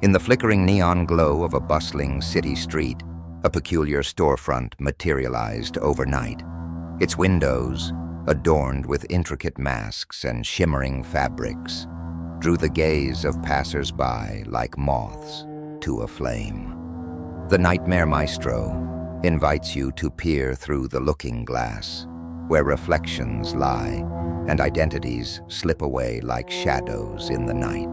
In the flickering neon glow of a bustling city street, a peculiar storefront materialized overnight. Its windows, adorned with intricate masks and shimmering fabrics, drew the gaze of passers-by like moths to a flame. The Nightmare Maestro invites you to peer through the looking glass, where reflections lie and identities slip away like shadows in the night.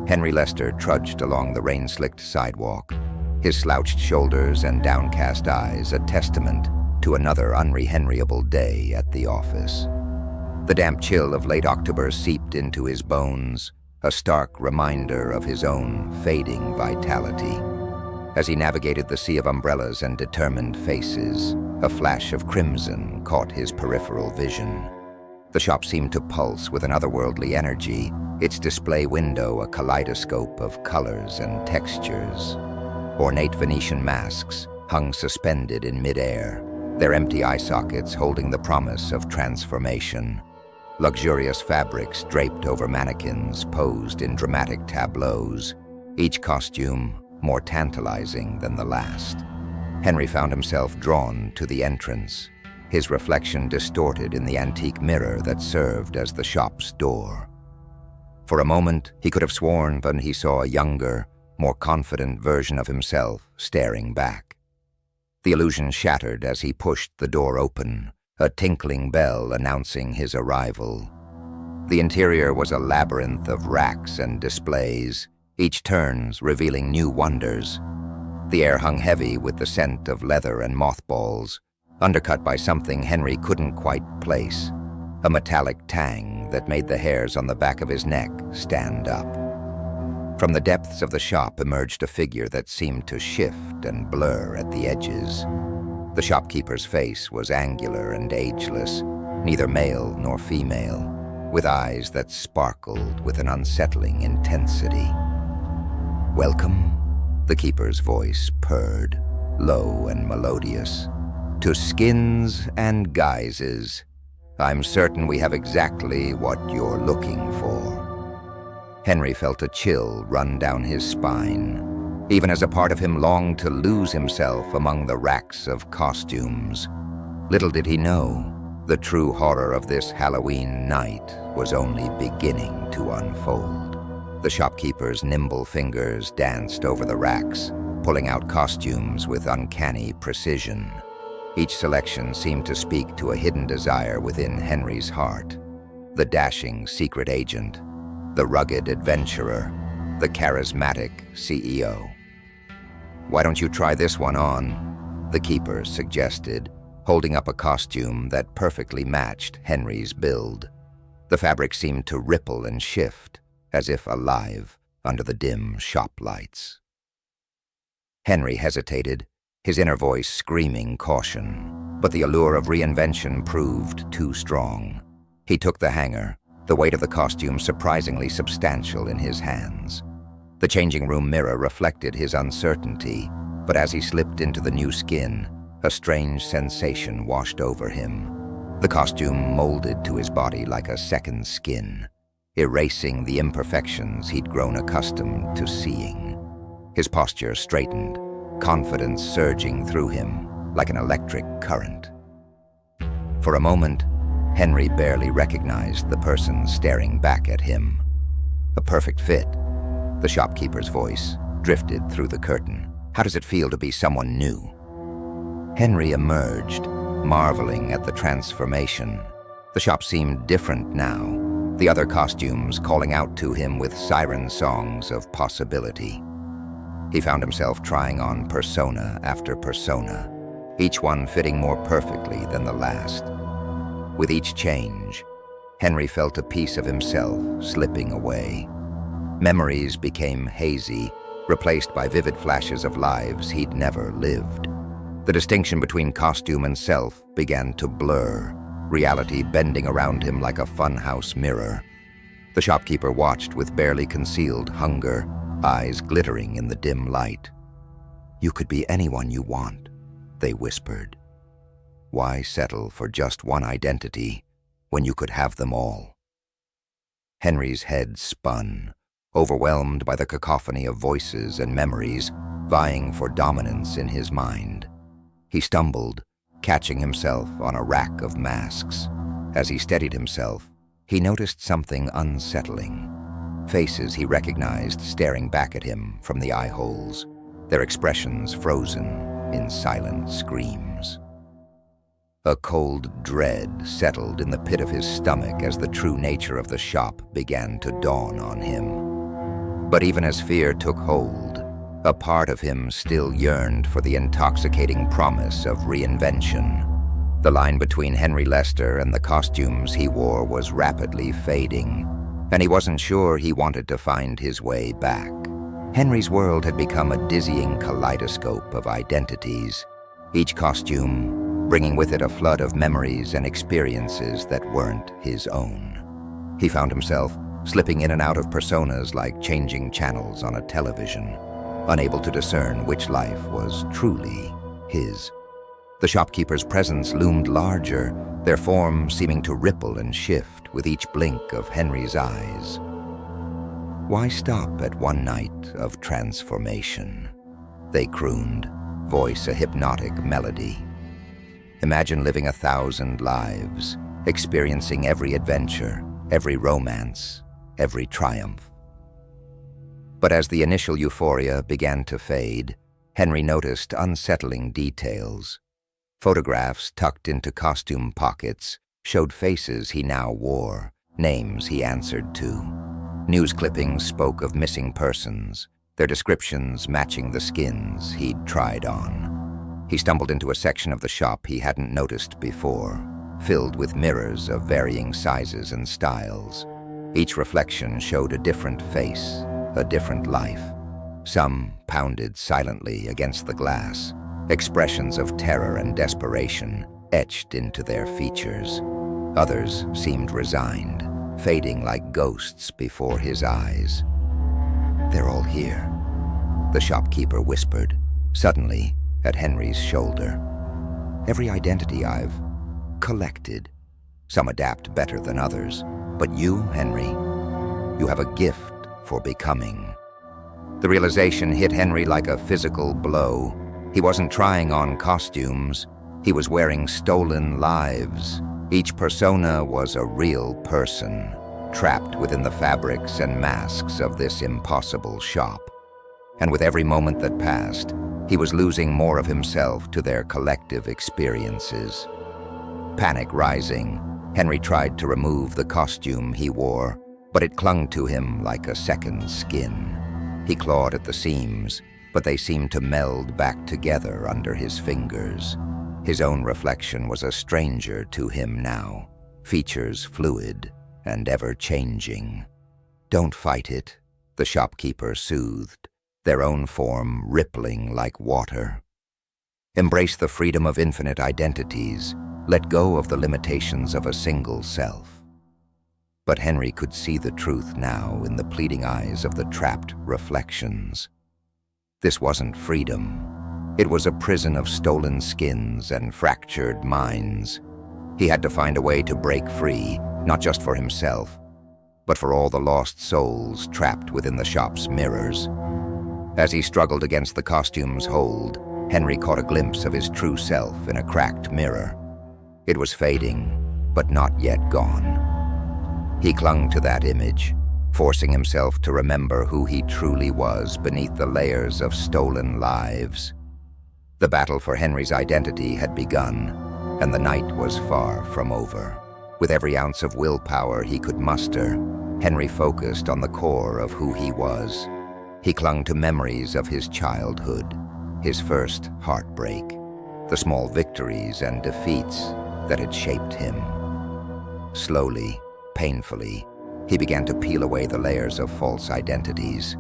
Henry Lester trudged along the rain-slicked sidewalk, his slouched shoulders and downcast eyes a testament to another unrehenriable day at the office. The damp chill of late October seeped into his bones, a stark reminder of his own fading vitality. As he navigated the sea of umbrellas and determined faces, a flash of crimson caught his peripheral vision. The shop seemed to pulse with an otherworldly energy, its display window a kaleidoscope of colors and textures. Ornate Venetian masks hung suspended in midair, their empty eye sockets holding the promise of transformation. Luxurious fabrics draped over mannequins posed in dramatic tableaus, each costume more tantalizing than the last. Henry found himself drawn to the entrance, his reflection distorted in the antique mirror that served as the shop's door. For a moment, he could have sworn that he saw a younger, more confident version of himself staring back. The illusion shattered as he pushed the door open, a tinkling bell announcing his arrival. The interior was a labyrinth of racks and displays, each turns revealing new wonders. The air hung heavy with the scent of leather and mothballs, undercut by something Henry couldn't quite place, a metallic tang that made the hairs on the back of his neck stand up. From the depths of the shop emerged a figure that seemed to shift and blur at the edges. The shopkeeper's face was angular and ageless, neither male nor female, with eyes that sparkled with an unsettling intensity. "Welcome," the keeper's voice purred, low and melodious, "to Skins and Guises. I'm certain we have exactly what you're looking for." Henry felt a chill run down his spine, even as a part of him longed to lose himself among the racks of costumes. Little did he know, the true horror of this Halloween night was only beginning to unfold. The shopkeeper's nimble fingers danced over the racks, pulling out costumes with uncanny precision. Each selection seemed to speak to a hidden desire within Henry's heart. The dashing secret agent, the rugged adventurer, the charismatic CEO. "Why don't you try this one on?" the keeper suggested, holding up a costume that perfectly matched Henry's build. The fabric seemed to ripple and shift, as if alive under the dim shop lights. Henry hesitated, his inner voice screaming caution, but the allure of reinvention proved too strong. He took the hanger, the weight of the costume surprisingly substantial in his hands. The changing room mirror reflected his uncertainty, but as he slipped into the new skin, a strange sensation washed over him. The costume molded to his body like a second skin, erasing the imperfections he'd grown accustomed to seeing. His posture straightened, confidence surging through him like an electric current. For a moment, Henry barely recognized the person staring back at him. A perfect fit, the shopkeeper's voice drifted through the curtain. "How does it feel to be someone new?" Henry emerged, marveling at the transformation. The shop seemed different now, the other costumes calling out to him with siren songs of possibility. He found himself trying on persona after persona, each one fitting more perfectly than the last. With each change, Henry felt a piece of himself slipping away. Memories became hazy, replaced by vivid flashes of lives he'd never lived. The distinction between costume and self began to blur, reality bending around him like a funhouse mirror. The shopkeeper watched with barely concealed hunger, eyes glittering in the dim light. "You could be anyone you want," they whispered. "Why settle for just one identity when you could have them all?" Henry's head spun, overwhelmed by the cacophony of voices and memories vying for dominance in his mind. He stumbled, catching himself on a rack of masks. As he steadied himself, he noticed something unsettling. Faces he recognized staring back at him from the eye holes, their expressions frozen in silent screams. A cold dread settled in the pit of his stomach as the true nature of the shop began to dawn on him. But even as fear took hold, a part of him still yearned for the intoxicating promise of reinvention. The line between Henry Lester and the costumes he wore was rapidly fading, and he wasn't sure he wanted to find his way back. Henry's world had become a dizzying kaleidoscope of identities, each costume bringing with it a flood of memories and experiences that weren't his own. He found himself slipping in and out of personas like changing channels on a television, unable to discern which life was truly his. The shopkeeper's presence loomed larger, their form seeming to ripple and shift with each blink of Henry's eyes. Why stop at one night of transformation? They crooned, voice a hypnotic melody. Imagine living 1,000 lives, experiencing every adventure, every romance, every triumph. But as the initial euphoria began to fade, Henry noticed unsettling details. Photographs tucked into costume pockets showed faces he now wore, names he answered to. News clippings spoke of missing persons, their descriptions matching the skins he'd tried on. He stumbled into a section of the shop he hadn't noticed before, filled with mirrors of varying sizes and styles. Each reflection showed a different face, a different life. Some pounded silently against the glass, expressions of terror and desperation etched into their features. Others seemed resigned, fading like ghosts before his eyes. "They're all here," the shopkeeper whispered, suddenly at Henry's shoulder. "Every identity I've collected. Some adapt better than others. But you, Henry, you have a gift for becoming." The realization hit Henry like a physical blow. He wasn't trying on costumes. He was wearing stolen lives. Each persona was a real person, trapped within the fabrics and masks of this impossible shop. And with every moment that passed, he was losing more of himself to their collective experiences. Panic rising, Henry tried to remove the costume he wore, but it clung to him like a second skin. He clawed at the seams, but they seemed to meld back together under his fingers. His own reflection was a stranger to him now, features fluid and ever-changing. "Don't fight it," the shopkeeper soothed, their own form rippling like water. "Embrace the freedom of infinite identities. Let go of the limitations of a single self." But Henry could see the truth now in the pleading eyes of the trapped reflections. This wasn't freedom. It was a prison of stolen skins and fractured minds. He had to find a way to break free, not just for himself, but for all the lost souls trapped within the shop's mirrors. As he struggled against the costume's hold, Henry caught a glimpse of his true self in a cracked mirror. It was fading, but not yet gone. He clung to that image, forcing himself to remember who he truly was beneath the layers of stolen lives. The battle for Henry's identity had begun, and the night was far from over. With every ounce of willpower he could muster, Henry focused on the core of who he was. He clung to memories of his childhood, his first heartbreak, the small victories and defeats that had shaped him. Slowly, painfully, he began to peel away the layers of false identities.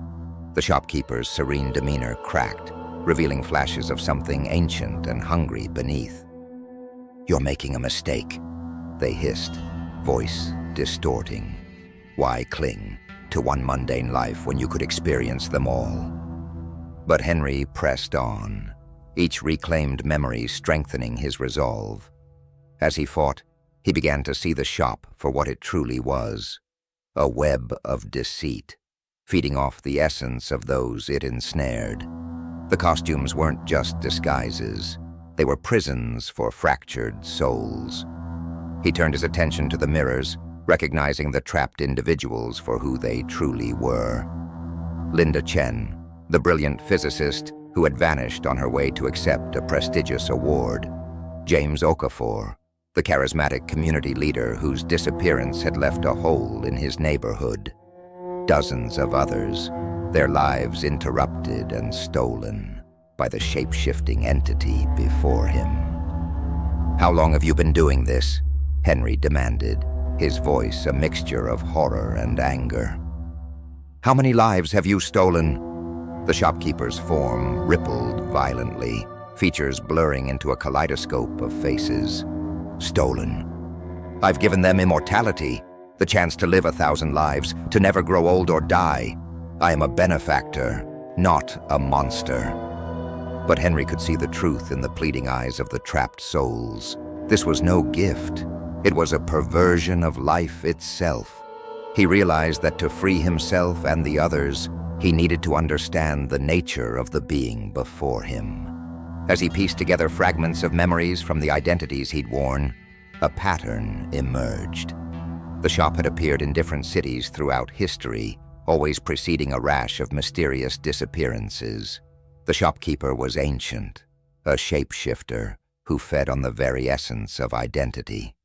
The shopkeeper's serene demeanor cracked, revealing flashes of something ancient and hungry beneath. "You're making a mistake," they hissed, voice distorting. "Why cling to one mundane life when you could experience them all?" But Henry pressed on, each reclaimed memory strengthening his resolve. As he fought, he began to see the shop for what it truly was, a web of deceit, feeding off the essence of those it ensnared. The costumes weren't just disguises. They were prisons for fractured souls. He turned his attention to the mirrors, recognizing the trapped individuals for who they truly were. Linda Chen, the brilliant physicist who had vanished on her way to accept a prestigious award. James Okafor, the charismatic community leader whose disappearance had left a hole in his neighborhood. Dozens of others, their lives interrupted and stolen by the shape-shifting entity before him. "How long have you been doing this?" Henry demanded, his voice a mixture of horror and anger. "How many lives have you stolen?" The shopkeeper's form rippled violently, features blurring into a kaleidoscope of faces. "Stolen. I've given them immortality, the chance to live 1,000 lives, to never grow old or die. I am a benefactor, not a monster." But Henry could see the truth in the pleading eyes of the trapped souls. This was no gift. It was a perversion of life itself. He realized that to free himself and the others, he needed to understand the nature of the being before him. As he pieced together fragments of memories from the identities he'd worn, a pattern emerged. The shop had appeared in different cities throughout history, always preceding a rash of mysterious disappearances. The shopkeeper was ancient, a shapeshifter who fed on the very essence of identity.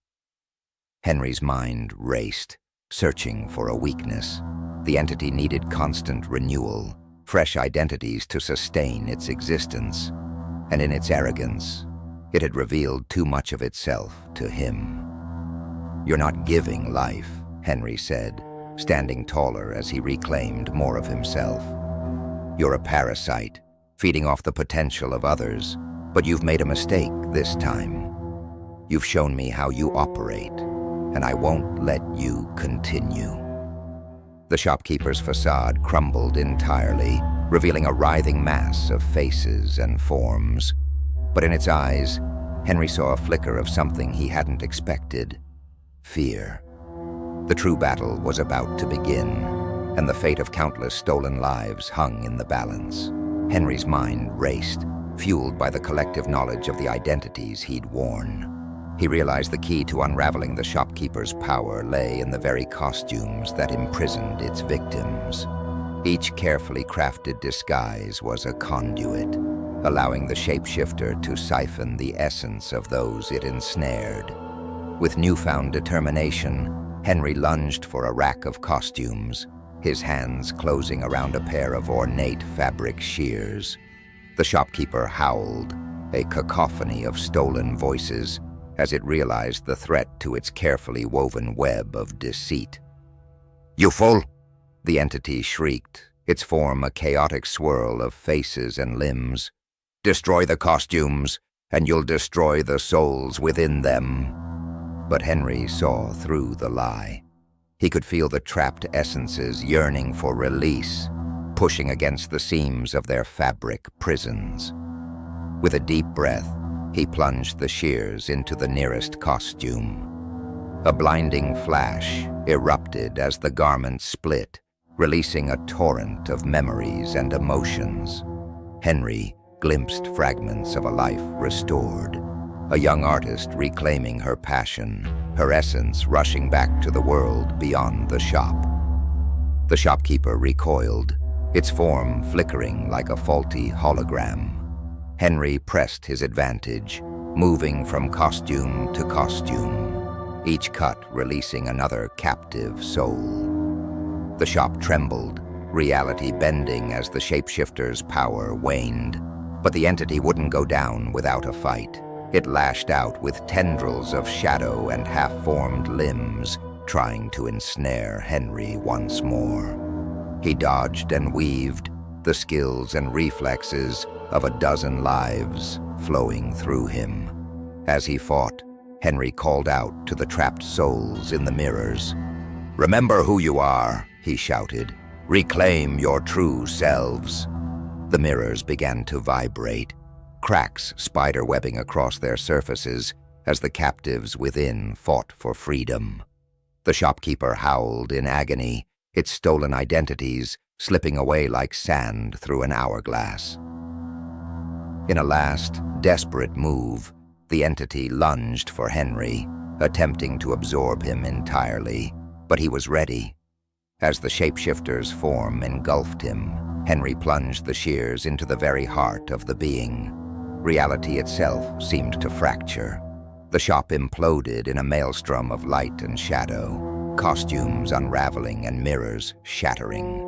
Henry's mind raced, searching for a weakness. The entity needed constant renewal, fresh identities to sustain its existence. And in its arrogance, it had revealed too much of itself to him. "You're not giving life," Henry said, standing taller as he reclaimed more of himself. "You're a parasite, feeding off the potential of others, but you've made a mistake this time. You've shown me how you operate, and I won't let you continue." The shopkeeper's facade crumbled entirely, revealing a writhing mass of faces and forms. But in its eyes, Henry saw a flicker of something he hadn't expected: fear. The true battle was about to begin, and the fate of countless stolen lives hung in the balance. Henry's mind raced, fueled by the collective knowledge of the identities he'd worn. He realized the key to unraveling the shopkeeper's power lay in the very costumes that imprisoned its victims. Each carefully crafted disguise was a conduit, allowing the shapeshifter to siphon the essence of those it ensnared. With newfound determination, Henry lunged for a rack of costumes, his hands closing around a pair of ornate fabric shears. The shopkeeper howled, a cacophony of stolen voices, as it realized the threat to its carefully woven web of deceit. "You fool!" the entity shrieked, its form a chaotic swirl of faces and limbs. "Destroy the costumes, and you'll destroy the souls within them." But Henry saw through the lie. He could feel the trapped essences yearning for release, pushing against the seams of their fabric prisons. With a deep breath, he plunged the shears into the nearest costume. A blinding flash erupted as the garment split, releasing a torrent of memories and emotions. Henry glimpsed fragments of a life restored, a young artist reclaiming her passion, her essence rushing back to the world beyond the shop. The shopkeeper recoiled, its form flickering like a faulty hologram. Henry pressed his advantage, moving from costume to costume, each cut releasing another captive soul. The shop trembled, reality bending as the shapeshifter's power waned. But the entity wouldn't go down without a fight. It lashed out with tendrils of shadow and half-formed limbs, trying to ensnare Henry once more. He dodged and weaved, the skills and reflexes of a dozen lives flowing through him. As he fought, Henry called out to the trapped souls in the mirrors. "Remember who you are," he shouted. "Reclaim your true selves." The mirrors began to vibrate, cracks spiderwebbing across their surfaces as the captives within fought for freedom. The shopkeeper howled in agony, its stolen identities slipping away like sand through an hourglass. In a last, desperate move, the entity lunged for Henry, attempting to absorb him entirely, but he was ready. As the shapeshifter's form engulfed him, Henry plunged the shears into the very heart of the being. Reality itself seemed to fracture. The shop imploded in a maelstrom of light and shadow, costumes unraveling and mirrors shattering.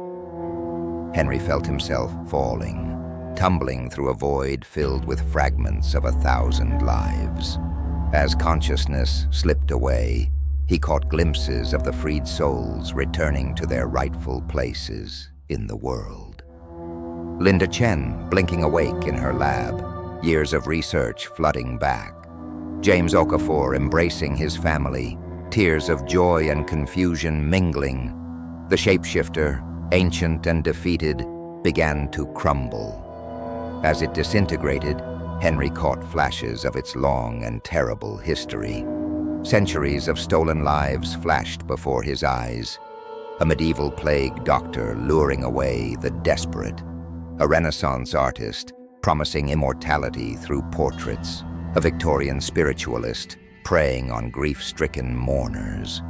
Henry felt himself falling, tumbling through a void filled with fragments of 1,000 lives. As consciousness slipped away, he caught glimpses of the freed souls returning to their rightful places in the world. Linda Chen blinking awake in her lab, years of research flooding back. James Okafor embracing his family, tears of joy and confusion mingling. The shapeshifter, ancient and defeated, began to crumble. As it disintegrated, Henry caught flashes of its long and terrible history. Centuries of stolen lives flashed before his eyes. A medieval plague doctor luring away the desperate. A Renaissance artist promising immortality through portraits. A Victorian spiritualist preying on grief-stricken mourners.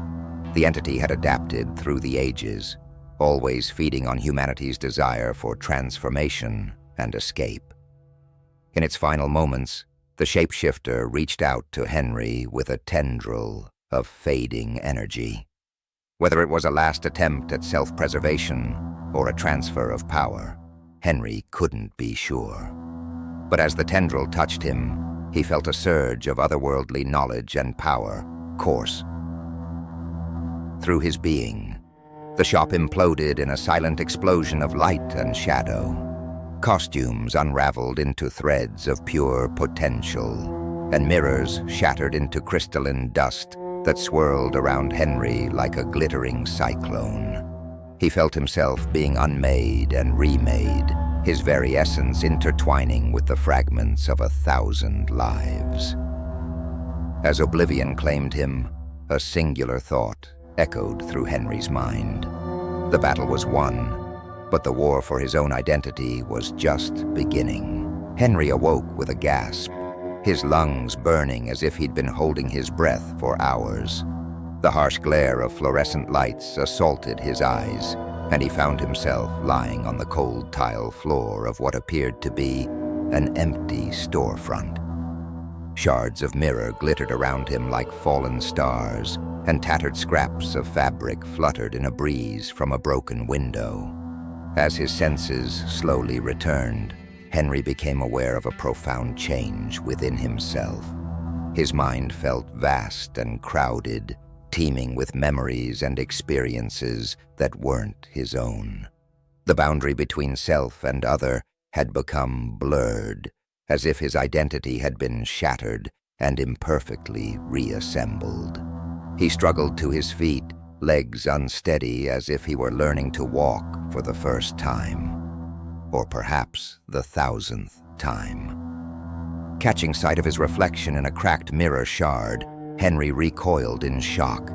The entity had adapted through the ages, always feeding on humanity's desire for transformation and escape. In its final moments, the shapeshifter reached out to Henry with a tendril of fading energy. Whether it was a last attempt at self-preservation or a transfer of power, Henry couldn't be sure. But as the tendril touched him, he felt a surge of otherworldly knowledge and power course through his being. The shop imploded in a silent explosion of light and shadow. Costumes unraveled into threads of pure potential, and mirrors shattered into crystalline dust that swirled around Henry like a glittering cyclone. He felt himself being unmade and remade, his very essence intertwining with the fragments of 1,000 lives. As oblivion claimed him, a singular thought echoed through Henry's mind. The battle was won, but the war for his own identity was just beginning. Henry awoke with a gasp, his lungs burning as if he'd been holding his breath for hours. The harsh glare of fluorescent lights assaulted his eyes, and he found himself lying on the cold tile floor of what appeared to be an empty storefront. Shards of mirror glittered around him like fallen stars, and tattered scraps of fabric fluttered in a breeze from a broken window. As his senses slowly returned, Henry became aware of a profound change within himself. His mind felt vast and crowded, teeming with memories and experiences that weren't his own. The boundary between self and other had become blurred, as if his identity had been shattered and imperfectly reassembled. He struggled to his feet, legs unsteady as if he were learning to walk for the first time, or perhaps the 1,000th time. Catching sight of his reflection in a cracked mirror shard, Henry recoiled in shock.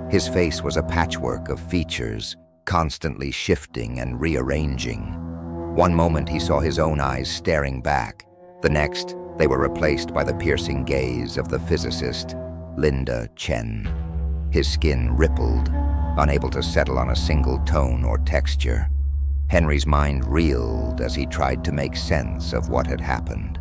His face was a patchwork of features, constantly shifting and rearranging. One moment he saw his own eyes staring back. The next, they were replaced by the piercing gaze of the physicist, Linda Chen. His skin rippled, unable to settle on a single tone or texture. Henry's mind reeled as he tried to make sense of what had happened.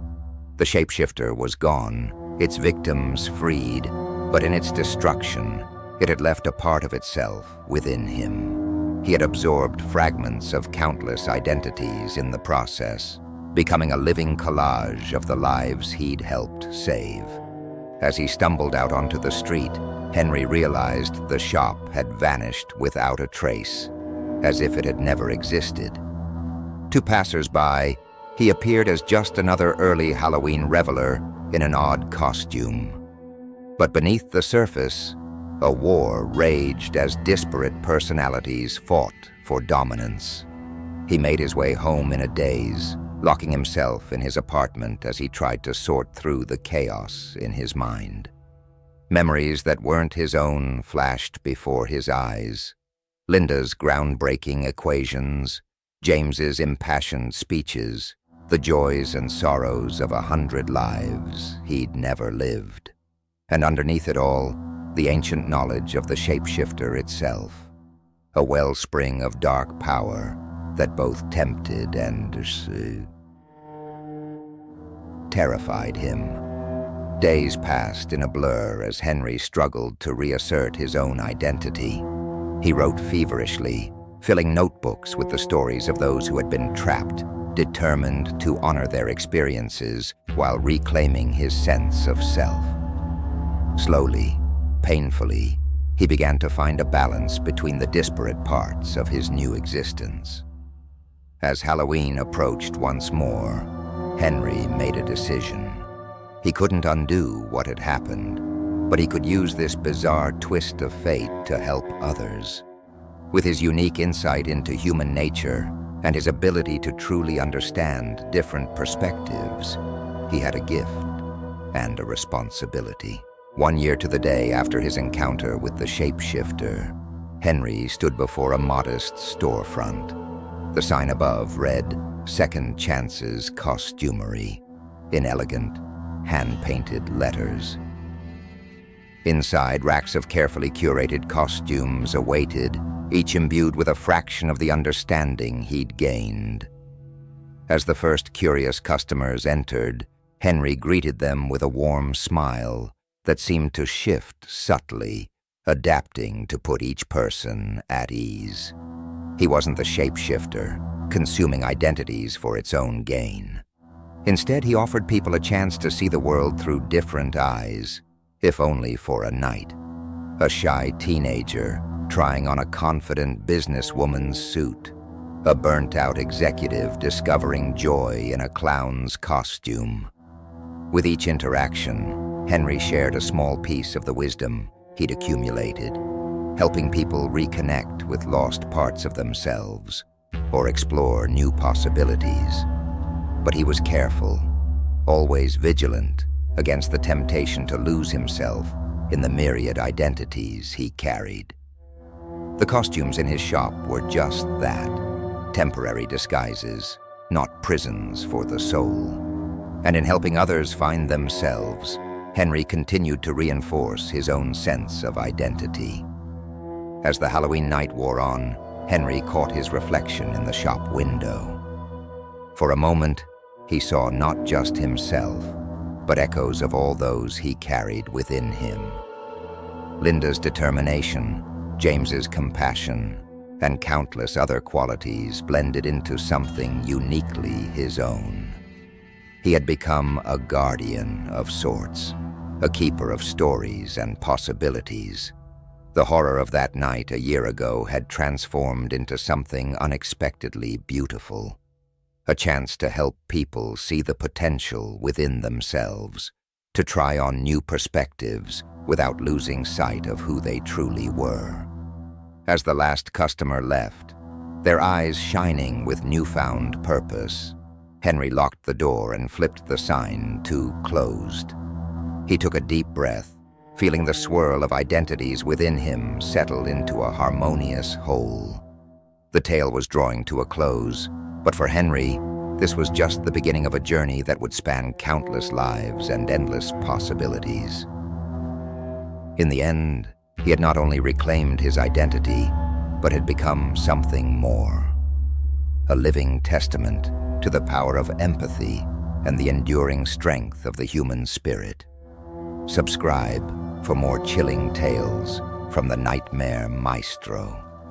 The shapeshifter was gone, its victims freed, but in its destruction, it had left a part of itself within him. He had absorbed fragments of countless identities in the process, becoming a living collage of the lives he'd helped save. As he stumbled out onto the street, Henry realized the shop had vanished without a trace, as if it had never existed. To passers-by, he appeared as just another early Halloween reveler in an odd costume. But beneath the surface, a war raged as disparate personalities fought for dominance. He made his way home in a daze, locking himself in his apartment as he tried to sort through the chaos in his mind. Memories that weren't his own flashed before his eyes. Linda's groundbreaking equations, James's impassioned speeches, the joys and sorrows of 100 lives he'd never lived. And underneath it all, the ancient knowledge of the shapeshifter itself, a wellspring of dark power that both tempted and terrified him. Days passed in a blur as Henry struggled to reassert his own identity. He wrote feverishly, filling notebooks with the stories of those who had been trapped, determined to honor their experiences while reclaiming his sense of self. Slowly, painfully, he began to find a balance between the disparate parts of his new existence. As Halloween approached once more, Henry made a decision. He couldn't undo what had happened, but he could use this bizarre twist of fate to help others. With his unique insight into human nature and his ability to truly understand different perspectives, he had a gift and a responsibility. 1 year to the day after his encounter with the shapeshifter, Henry stood before a modest storefront. The sign above read, "Second Chances Costumery," in elegant, hand-painted letters. Inside, racks of carefully curated costumes awaited, each imbued with a fraction of the understanding he'd gained. As the first curious customers entered, Henry greeted them with a warm smile that seemed to shift subtly, adapting to put each person at ease. He wasn't the shapeshifter, consuming identities for its own gain. Instead, he offered people a chance to see the world through different eyes, if only for a night. A shy teenager trying on a confident businesswoman's suit, a burnt-out executive discovering joy in a clown's costume. With each interaction, Henry shared a small piece of the wisdom he'd accumulated, helping people reconnect with lost parts of themselves or explore new possibilities. But he was careful, always vigilant against the temptation to lose himself in the myriad identities he carried. The costumes in his shop were just that, temporary disguises, not prisons for the soul. And in helping others find themselves, Henry continued to reinforce his own sense of identity. As the Halloween night wore on, Henry caught his reflection in the shop window. For a moment, he saw not just himself, but echoes of all those he carried within him. Linda's determination, James's compassion, and countless other qualities blended into something uniquely his own. He had become a guardian of sorts, a keeper of stories and possibilities. The horror of that night a year ago had transformed into something unexpectedly beautiful, a chance to help people see the potential within themselves, to try on new perspectives without losing sight of who they truly were. As the last customer left, their eyes shining with newfound purpose, Henry locked the door and flipped the sign to "Closed." He took a deep breath, feeling the swirl of identities within him settle into a harmonious whole. The tale was drawing to a close, but for Henry, this was just the beginning of a journey that would span countless lives and endless possibilities. In the end, he had not only reclaimed his identity, but had become something more. A living testament to the power of empathy and the enduring strength of the human spirit. Subscribe for more chilling tales from the Nightmare Maestro.